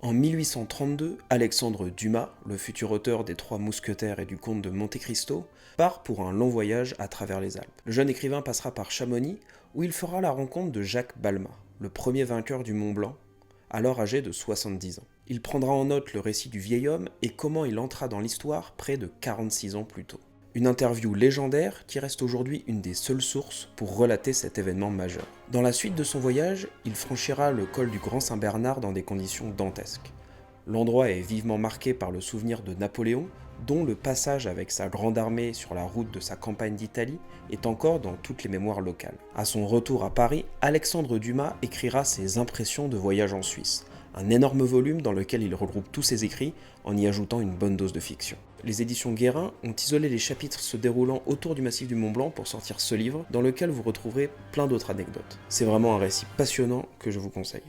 En 1832, Alexandre Dumas, le futur auteur des Trois Mousquetaires et du Comte de Monte Cristo, part pour un long voyage à travers les Alpes. Le jeune écrivain passera par Chamonix, où il fera la rencontre de Jacques Balmat, le premier vainqueur du Mont Blanc, alors âgé de 70 ans. Il prendra en note le récit du vieil homme et comment il entra dans l'histoire près de 46 ans plus tôt. Une interview légendaire qui reste aujourd'hui une des seules sources pour relater cet événement majeur. Dans la suite de son voyage, il franchira le col du Grand Saint-Bernard dans des conditions dantesques. L'endroit est vivement marqué par le souvenir de Napoléon, dont le passage avec sa grande armée sur la route de sa campagne d'Italie est encore dans toutes les mémoires locales. À son retour à Paris, Alexandre Dumas écrira ses impressions de voyage en Suisse, un énorme volume dans lequel il regroupe tous ses écrits en y ajoutant une bonne dose de fiction. Les éditions Guérin ont isolé les chapitres se déroulant autour du massif du Mont Blanc pour sortir ce livre, dans lequel vous retrouverez plein d'autres anecdotes. C'est vraiment un récit passionnant que je vous conseille.